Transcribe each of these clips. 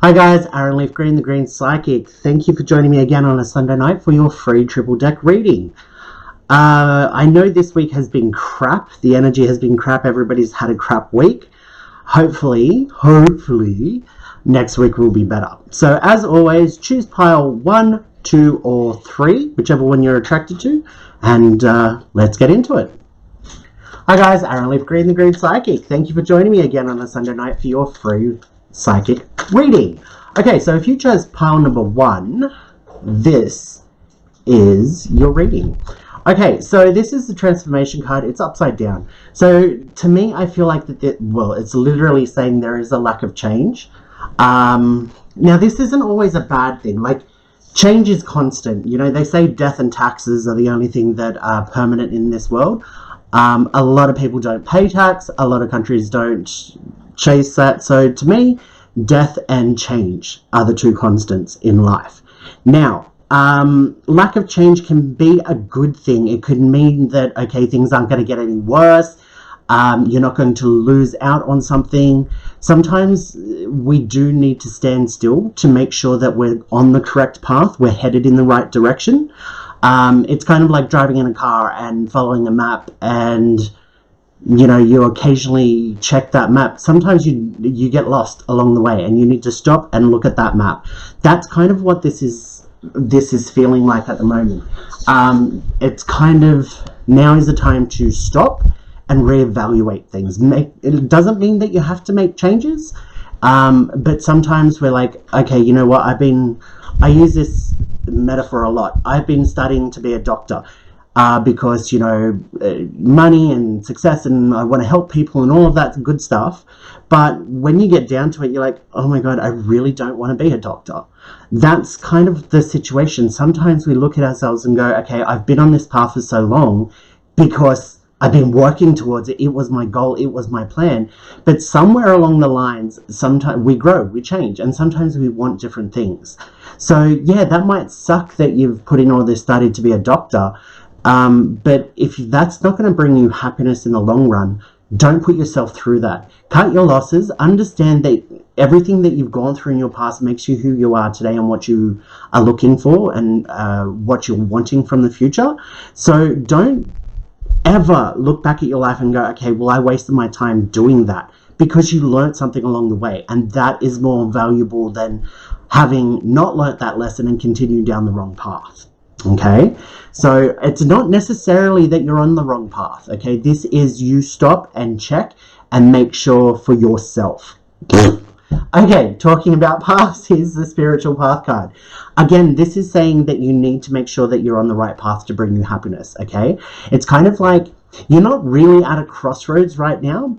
Hi guys, Aaron Leaf Green, the Green Psychic. Thank you for joining me again on a Sunday night for your free triple deck reading. I know this week has been crap. The energy has been crap. Everybody's had a crap week. Hopefully, next week will be better. So as always, choose pile 1, 2, or 3, whichever one you're attracted to, and let's get into it. Hi guys, Aaron Leaf Green, the Green Psychic. Thank you for joining me again on a Sunday night for your free psychic reading. Okay, so if you chose pile number 1, this is your reading. Okay, so this is the transformation card. It's upside down. So to me, I feel like it's literally saying there is a lack of change. Now, this isn't always a bad thing. Like, change is constant. You know, they say death and taxes are the only thing that are permanent in this world. A lot of people don't pay tax. A lot of countries don't chase that. So to me, death and change are the two constants in life. Now, lack of change can be a good thing. It could mean that, okay, things aren't going to get any worse. You're not going to lose out on something. Sometimes we do need to stand still to make sure that we're on the correct path. We're headed in the right direction. It's kind of like driving in a car and following a map, and you know, you occasionally check that map. Sometimes you get lost along the way and you need to stop and look at that map. That's kind of what this is feeling like at the moment. It's kind of, now is the time to stop and reevaluate things. It doesn't mean that you have to make changes, but sometimes we're like, okay, you know what, I use this metaphor a lot. I've been studying to be a doctor. Because, you know, money and success, and I want to help people and all of that good stuff. But when you get down to it, you're like, oh my God, I really don't want to be a doctor. That's kind of the situation. Sometimes we look at ourselves and go, okay, I've been on this path for so long because I've been working towards it. It was my goal. It was my plan. But somewhere along the lines, sometimes we grow, we change, and sometimes we want different things. So yeah, that might suck that you've put in all this study to be a doctor. But if that's not going to bring you happiness in the long run, don't put yourself through that. Cut your losses. Understand that everything that you've gone through in your past makes you who you are today and what you are looking for and what you're wanting from the future. So don't ever look back at your life and go, okay, well, I wasted my time doing that, because you learned something along the way. And that is more valuable than having not learnt that lesson and continue down the wrong path. Okay, so it's not necessarily that you're on the wrong path. Okay, this is you stop and check and make sure for yourself. Okay, talking about paths, here's the spiritual path card. Again, this is saying that you need to make sure that you're on the right path to bring you happiness. Okay, it's kind of like you're not really at a crossroads right now.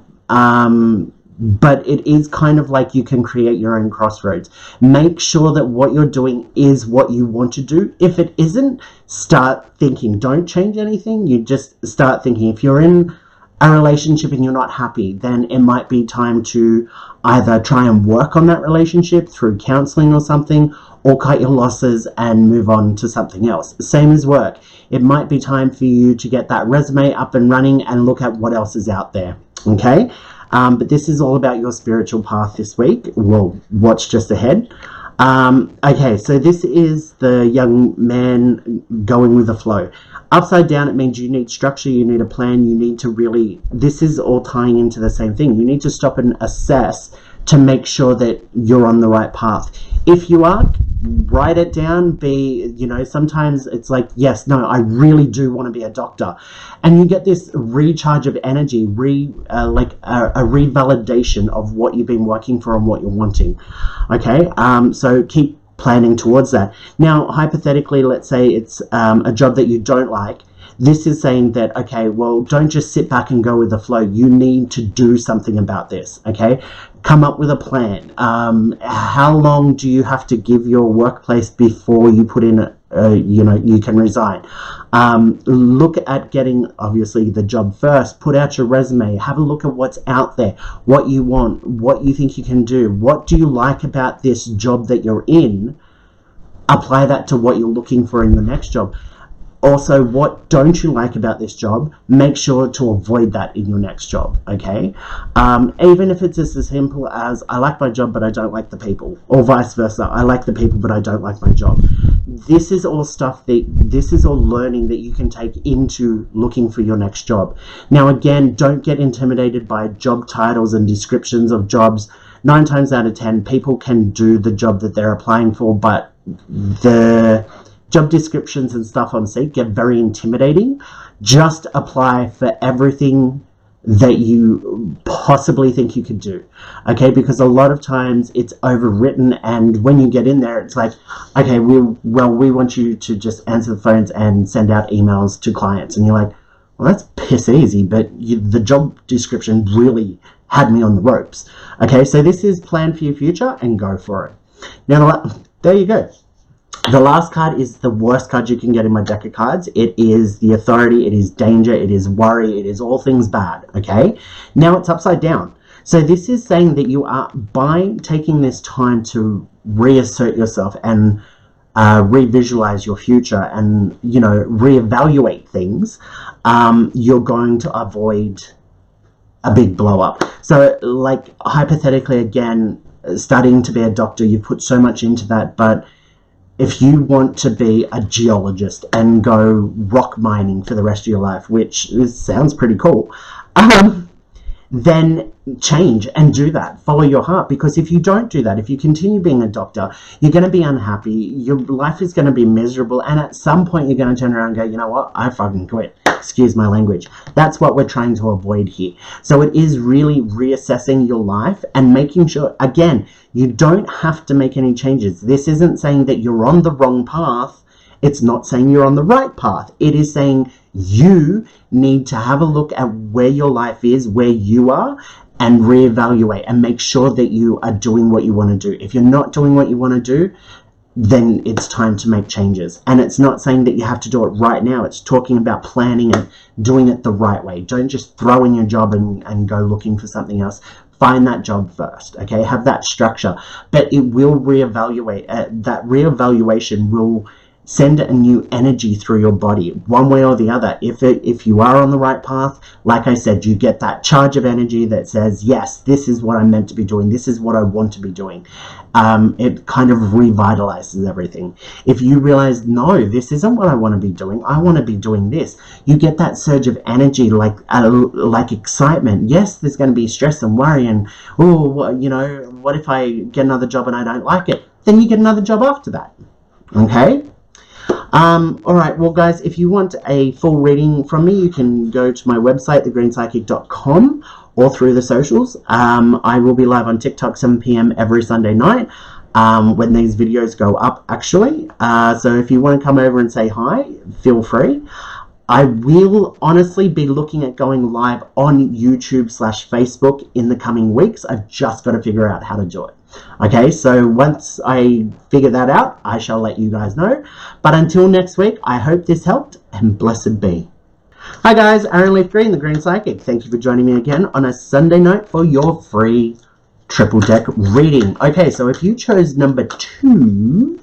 But it is kind of like you can create your own crossroads. Make sure that what you're doing is what you want to do. If it isn't, start thinking. Don't change anything. You just start thinking. If you're in a relationship and you're not happy, then it might be time to either try and work on that relationship through counseling or something, or cut your losses and move on to something else. Same as work. It might be time for you to get that resume up and running and look at what else is out there. Okay? But this is all about your spiritual path this week. Well, what's just ahead. Okay, so this is the young man going with the flow. Upside down, it means you need structure, you need a plan, you need to really, this is all tying into the same thing. You need to stop and assess to make sure that you're on the right path. If you are, write it down. You know, sometimes it's like, yes, no, I really do want to be a doctor. And you get this recharge of energy, like a revalidation of what you've been working for and what you're wanting. Okay, so keep planning towards that. Now, hypothetically, let's say it's a job that you don't like. This is saying that, okay, well, don't just sit back and go with the flow. You need to do something about this, okay? Come up with a plan. How long do you have to give your workplace before you put in, you know, you can resign? Look at getting, obviously, the job first. Put out your resume. Have a look at what's out there, what you want, what you think you can do. What do you like about this job that you're in? Apply that to what you're looking for in your next job. Also, what don't you like about this job? Make sure to avoid that in your next job, okay? Even if it's just as simple as, I like my job, but I don't like the people, or vice versa. I like the people, but I don't like my job. This is all this is all learning that you can take into looking for your next job. Now, again, don't get intimidated by job titles and descriptions of jobs. 9 times out of 10, people can do the job that they're applying for, but the job descriptions and stuff on Seek get very intimidating. Just apply for everything that you possibly think you could do, okay? Because a lot of times it's overwritten, and when you get in there, it's like, okay, we want you to just answer the phones and send out emails to clients, and you're like, well, that's piss easy, but the job description really had me on the ropes. Okay, so this is plan for your future, and go for it. Now, there you go. The last card is the worst card you can get in my deck of cards. It is the Authority, it is Danger, it is Worry, it is all things bad, okay? Now it's upside down. So this is saying that you are, by taking this time to reassert yourself and revisualize your future and, you know, reevaluate things, you're going to avoid a big blow up. So, like, hypothetically, again, studying to be a doctor, you put so much into that, but if you want to be a geologist and go rock mining for the rest of your life, which sounds pretty cool, then change and do that. Follow your heart, because if you don't do that, if you continue being a doctor, you're going to be unhappy, your life is going to be miserable, and at some point you're going to turn around and go, you know what, I fucking quit. Excuse my language. That's what we're trying to avoid here. So it is really reassessing your life and making sure, again, you don't have to make any changes. This isn't saying that you're on the wrong path. It's not saying you're on the right path. It is saying you need to have a look at where your life is, where you are, and reevaluate and make sure that you are doing what you want to do. If you're not doing what you want to do, then it's time to make changes. And it's not saying that you have to do it right now. It's talking about planning and doing it the right way. Don't just throw in your job and go looking for something else. Find that job first, okay? Have that structure. But it will reevaluate. That reevaluation will send a new energy through your body, one way or the other. If you are on the right path, like I said, you get that charge of energy that says, yes, this is what I'm meant to be doing. This is what I want to be doing. It kind of revitalizes everything. If you realize, no, this isn't what I want to be doing, I want to be doing this, you get that surge of energy, like excitement. Yes, there's going to be stress and worry and, oh, you know, what if I get another job and I don't like it? Then you get another job after that, okay? Alright, well guys, if you want a full reading from me, you can go to my website, thegreenspsychic.com, or through the socials. I will be live on TikTok 7 PM every Sunday night, when these videos go up, actually. So if you want to come over and say hi, feel free. I will honestly be looking at going live on YouTube/Facebook in the coming weeks. I've just got to figure out how to do it. Okay, so once I figure that out, I shall let you guys know. But until next week, I hope this helped, and blessed be. Hi guys, Aaron Leaf Green, the Green Psychic. Thank you for joining me again on a Sunday night for your free triple deck reading. Okay, so if you chose number 2,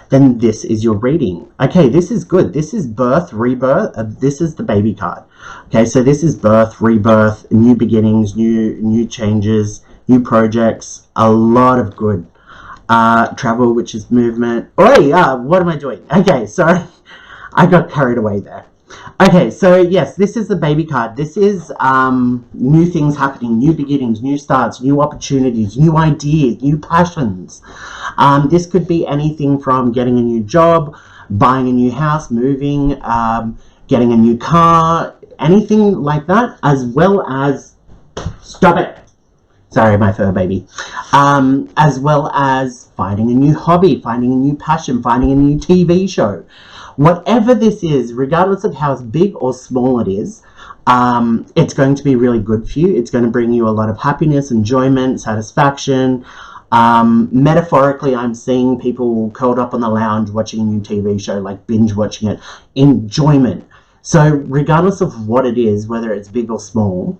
then this is your reading. Okay, this is good. This is birth, rebirth. This is the baby card. Okay, so this is birth, rebirth, new beginnings, new changes, new projects, a lot of good. Travel, which is movement. Oh, what am I doing? Okay, sorry. I got carried away there. Okay, so yes, this is the baby card. This is new things happening, new beginnings, new starts, new opportunities, new ideas, new passions. This could be anything from getting a new job, buying a new house, moving, getting a new car, anything like that, as well as, stop it, sorry, my fur baby, as well as finding a new hobby, finding a new passion, finding a new TV show. Whatever this is, regardless of how big or small it is, it's going to be really good for you. It's going to bring you a lot of happiness, enjoyment, satisfaction. Metaphorically, I'm seeing people curled up on the lounge watching a new TV show, like binge watching it. Enjoyment. So regardless of what it is, whether it's big or small,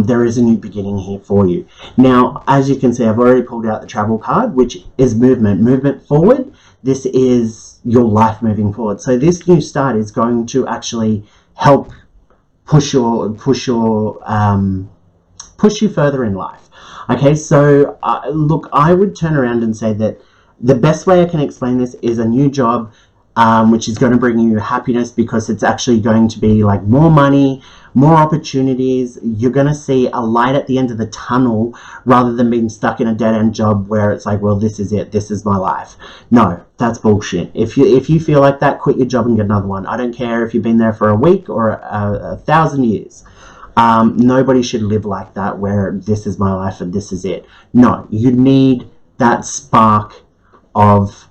there is a new beginning here for you. Now, as you can see, I've already pulled out the travel card, which is movement. Movement forward. This is your life moving forward. So this new start is going to actually help push you further in life. Okay, so look, I would turn around and say that the best way I can explain this is a new job, which is going to bring you happiness, because it's actually going to be like more money, more opportunities. You're going to see a light at the end of the tunnel, rather than being stuck in a dead-end job where it's like, well, this is it, this is my life. No, that's bullshit. If you feel like that, quit your job and get another one. I don't care if you've been there for a week or 1,000 years. Nobody should live like that, where this is my life and this is it. No, you need that spark of,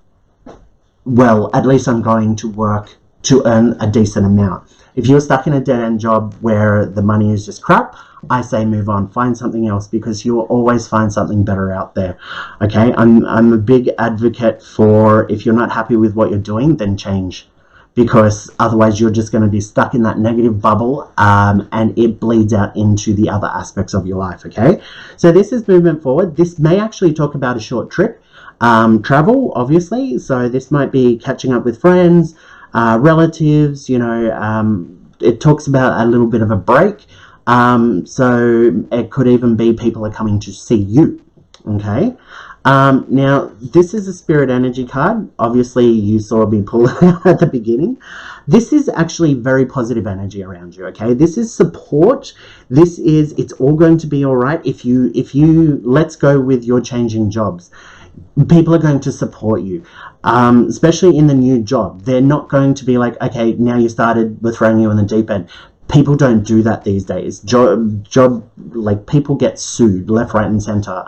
well, at least I'm going to work to earn a decent amount. If you're stuck in a dead-end job where the money is just crap, I say move on, find something else, because you will always find something better out there. Okay, I'm a big advocate for, if you're not happy with what you're doing, then change, because otherwise you're just going to be stuck in that negative bubble, and it bleeds out into the other aspects of your life. Okay, so this is movement forward. This may actually talk about a short trip, travel, obviously. So this might be catching up with friends, relatives, you know. It talks about a little bit of a break. So it could even be people are coming to see you. Okay. Now this is a spirit energy card. Obviously you saw me pull it out at the beginning. This is actually very positive energy around you. Okay. This is support. It's all going to be all right. If you let's go with your changing jobs, people are going to support you, especially in the new job. They're not going to be like, okay, now you started, we're throwing you in the deep end. People don't do that these days. Job like, people get sued left, right, and center.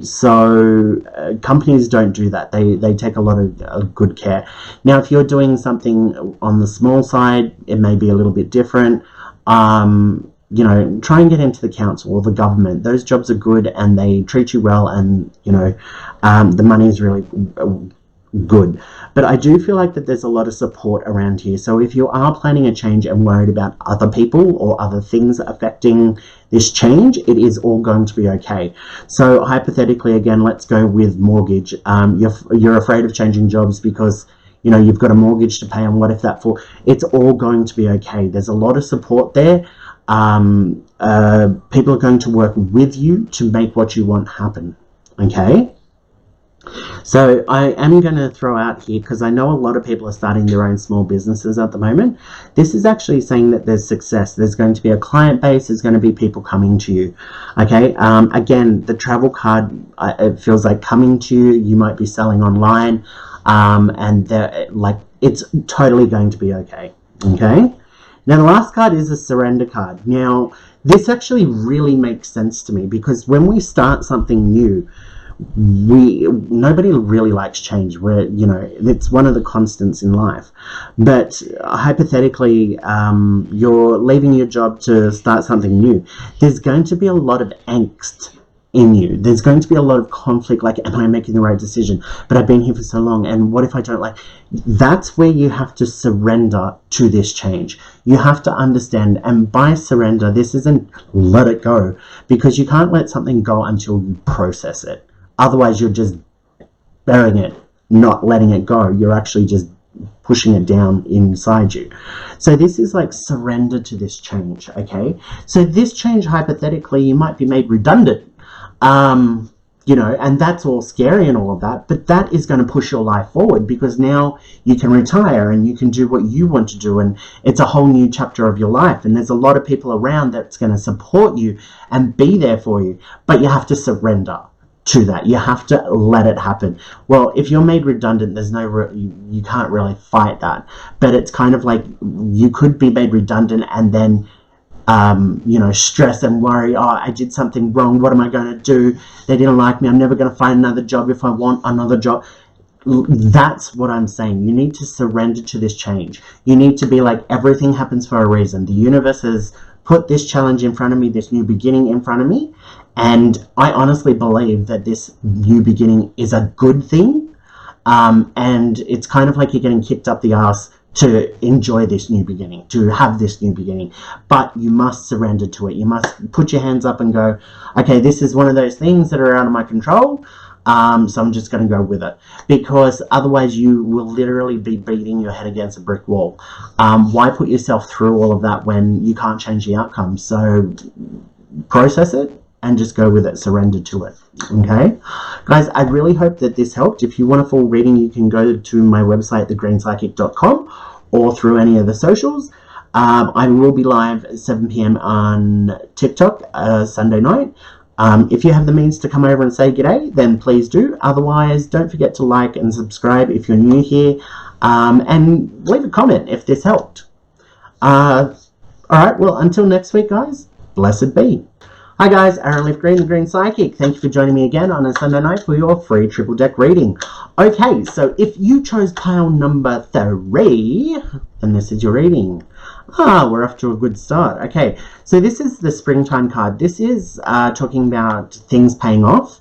So companies don't do that. They take a lot of good care. Now, if you're doing something on the small side, it may be a little bit different. You know, try and get into the council or the government. Those jobs are good and they treat you well, and, you know, the money is really good. But I do feel like that there's a lot of support around here. So if you are planning a change and worried about other people or other things affecting this change, it is all going to be okay. So hypothetically, again, let's go with mortgage. You're afraid of changing jobs because, you know, you've got a mortgage to pay, and what if that falls? It's all going to be okay. There's a lot of support there. People are going to work with you to make what you want happen. Okay. So I am going to throw out here, because I know a lot of people are starting their own small businesses at the moment. This is actually saying that there's success. There's going to be a client base. There's going to be people coming to you. Okay. Again, the travel card, it feels like coming to you. You might be selling online, and like, it's totally going to be okay. Okay. Now, the last card is a surrender card. Now, this actually really makes sense to me, because when we start something new, nobody really likes change. Where, you know, it's one of the constants in life. But hypothetically, you're leaving your job to start something new. There's going to be a lot of angst in you. There's going to be a lot of conflict, like, am I making the right decision? But I've been here for so long, and what if I don't like? That's where you have to surrender to this change. You have to understand, and by surrender, this isn't let it go, because you can't let something go until you process it. Otherwise, you're just burying it, not letting it go. You're actually just pushing it down inside you. So this is like surrender to this change. Okay, so this change, hypothetically, you might be made redundant. You know, and that's all scary and all of that, but that is going to push your life forward, because now you can retire and you can do what you want to do, and it's a whole new chapter of your life, and there's a lot of people around that's going to support you and be there for you, but you have to surrender to that. You have to let it happen. Well, if you're made redundant, there's you can't really fight that, but it's kind of like you could be made redundant and then you know, stress and worry, oh, I did something wrong, what am I going to do? They didn't like me, I'm never going to find another job if I want another job. That's what I'm saying. You need to surrender to this change. You need to be like, everything happens for a reason. The universe has put this challenge in front of me, this new beginning in front of me, and I honestly believe that this new beginning is a good thing, and it's kind of like you're getting kicked up the arse to enjoy this new beginning, to have this new beginning, but you must surrender to it. You must put your hands up and go, okay, this is one of those things that are out of my control. So I'm just going to go with it, because otherwise you will literally be beating your head against a brick wall. Why put yourself through all of that when you can't change the outcome? So process it and just go with it, surrender to it. Okay, guys, I really hope that this helped. If you want a full reading, you can go to my website, thegreenspsychic.com, or through any of the socials. I will be live at 7 p.m. on TikTok Sunday night. If you have the means to come over and say g'day, then please do. Otherwise, don't forget to like and subscribe if you're new here, and leave a comment if this helped. Alright, well, until next week, guys, blessed be. Hi guys, Aaron Leaf Green, the Green Psychic. Thank you for joining me again on a Sunday night for your free triple deck reading. Okay, so if you chose pile number 3, then this is your reading. We're off to a good start. Okay, so this is the springtime card. This is talking about things paying off.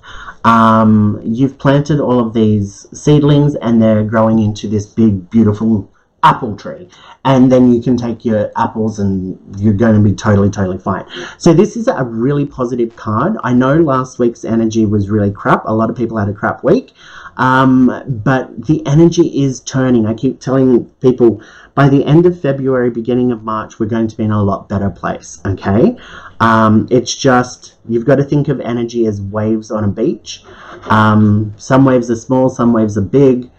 You've planted all of these seedlings and they're growing into this big, beautiful apple tree. And then you can take your apples and you're going to be totally fine. So this is a really positive card. I know last week's energy was really crap. A lot of people had a crap week. But the energy is turning. I keep telling people by the end of February, beginning of March, we're going to be in a lot better place. Okay. It's just, you've got to think of energy as waves on a beach. Some waves are small, some waves are big.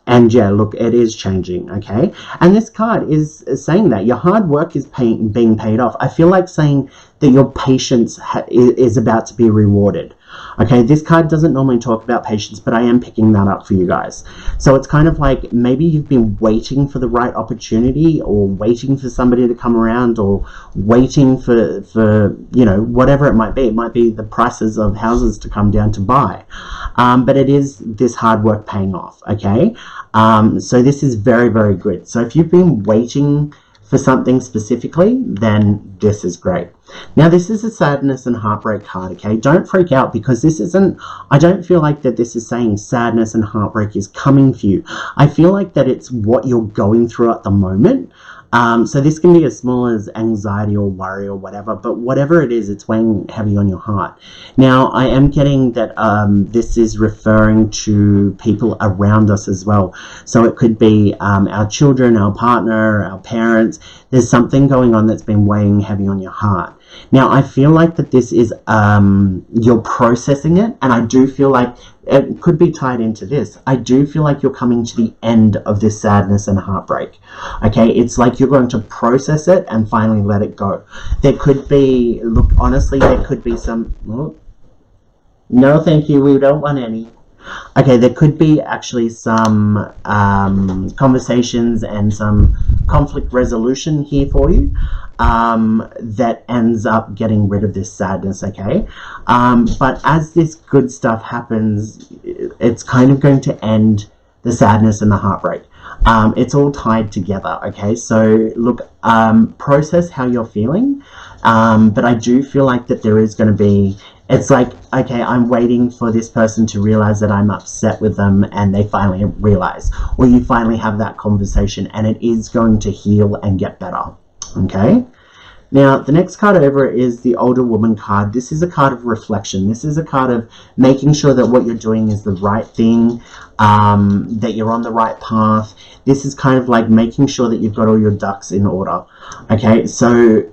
And yeah, look, it is changing, okay? And this card is saying that your hard work is being paid off. I feel like saying that your patience is about to be rewarded. Okay, this card doesn't normally talk about patience, but I am picking that up for you guys. So it's kind of like maybe you've been waiting for the right opportunity, or waiting for somebody to come around, or waiting for you know, whatever it might be. It might be the prices of houses to come down to buy. But it is this hard work paying off, okay? So this is very good. So if you've been waiting for something specifically, then this is great. Now this is a sadness and heartbreak card, okay? Don't freak out, because this isn't, I don't feel like that this is saying sadness and heartbreak is coming for you. I feel like that it's what you're going through at the moment. So this can be as small as anxiety or worry or whatever, but whatever it is, it's weighing heavy on your heart. Now, I am getting that this is referring to people around us as well. So it could be our children, our partner, our parents. There's something going on that's been weighing heavy on your heart. Now, I feel like that this is, you're processing it, and I do feel like it could be tied into this. I do feel like you're coming to the end of this sadness and heartbreak. Okay, it's like you're going to process it and finally let it go. There could be, look, honestly, there could be some, oh, no thank you, we don't want any. Okay, there could be actually some conversations and some conflict resolution here for you that ends up getting rid of this sadness, okay? But as this good stuff happens, it's kind of going to end the sadness and the heartbreak. It's all tied together, okay? So look, process how you're feeling, but I do feel like that there is going to be, it's like, okay, I'm waiting for this person to realize that I'm upset with them, and they finally realize, or you finally have that conversation, and it is going to heal and get better, okay? Now, the next card over is the Older Woman card. This is a card of reflection. This is a card of making sure that what you're doing is the right thing, that you're on the right path. This is kind of like making sure that you've got all your ducks in order. Okay, so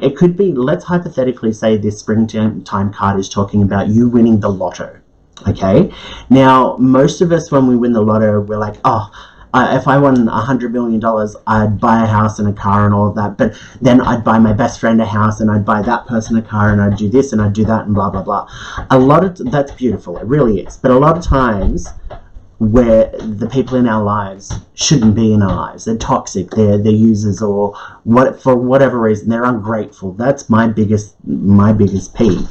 it could be, let's hypothetically say this springtime card is talking about you winning the lotto. Okay, now most of us when we win the lotto, we're like, oh, if I won $100 million, I'd buy a house and a car and all of that. But then I'd buy my best friend a house, and I'd buy that person a car, and I'd do this and I'd do that, and blah, blah, blah. A lot of, that's beautiful. It really is. But a lot of times where the people in our lives shouldn't be in our lives. They're toxic. They're users, or what, for whatever reason, they're ungrateful. That's my biggest peeve.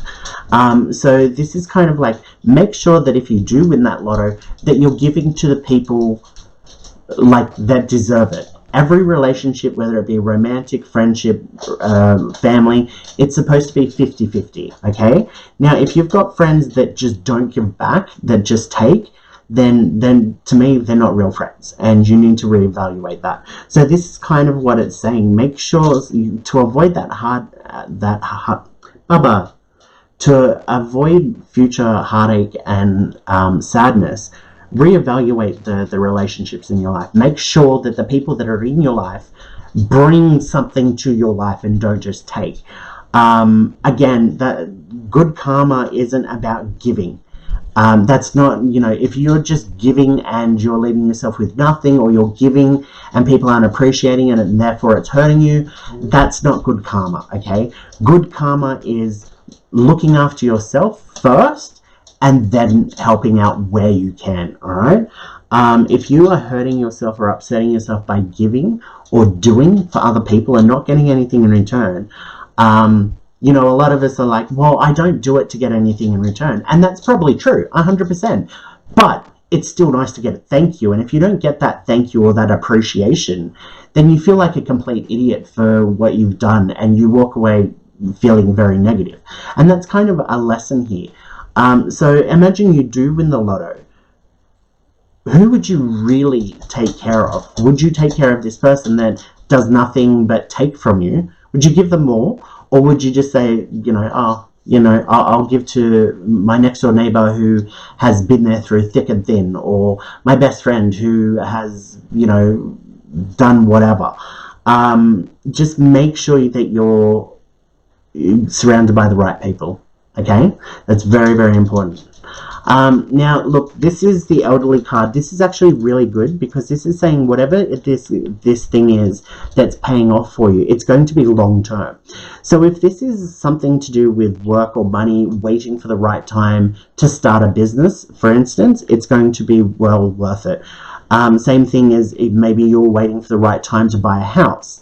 So this is kind of like, make sure that if you do win that lotto, that you're giving to the people like that deserve it. Every relationship, whether it be romantic, friendship, family, it's supposed to be 50-50, okay? Now, if you've got friends that just don't give back, that just take, then to me, they're not real friends, and you need to reevaluate that. So this is kind of what it's saying. Make sure to avoid that To avoid future heartache and sadness, reevaluate the relationships in your life. Make sure that the people that are in your life bring something to your life and don't just take. Again, that good karma isn't about giving. That's not, if you're just giving and you're leaving yourself with nothing, or you're giving and people aren't appreciating it and therefore it's hurting you, that's not good karma, okay? Good karma is looking after yourself first and then helping out where you can, all right? If you are hurting yourself or upsetting yourself by giving or doing for other people and not getting anything in return, a lot of us are like, well, I don't do it to get anything in return. And that's probably true, 100%. But it's still nice to get a thank you. And if you don't get that thank you or that appreciation, then you feel like a complete idiot for what you've done and you walk away feeling very negative. And that's kind of a lesson here. So imagine you do win the lotto. Who would you really take care of? Would you take care of this person that does nothing but take from you? Would you give them more? Or would you just say, I'll give to my next door neighbor who has been there through thick and thin, or my best friend who has, done whatever. Just make sure that you're surrounded by the right people. Okay? That's very, very important. Now, look, this is the elderly card. This is actually really good because this is saying whatever this thing is that's paying off for you, it's going to be long term. So if this is something to do with work or money, waiting for the right time to start a business, for instance, it's going to be well worth it. Same thing as if maybe you're waiting for the right time to buy a house.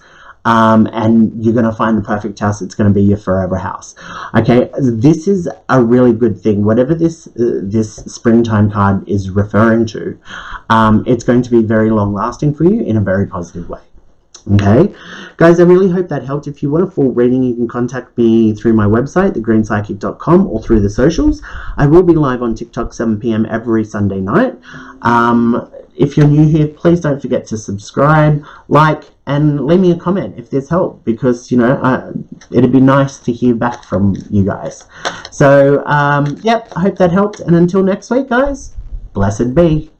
And you're going to find the perfect house. It's going to be your forever house. Okay, this is a really good thing. Whatever this springtime card is referring to, it's going to be very long lasting for you in a very positive way. Okay, guys, I really hope that helped. If you want a full reading, you can contact me through my website, thegreenspsychic.com, or through the socials. I will be live on TikTok 7 p.m. every Sunday night. If you're new here, please don't forget to subscribe, like, and leave me a comment if there's help, because, it'd be nice to hear back from you guys. So, yep, I hope that helped. And until next week, guys, blessed be.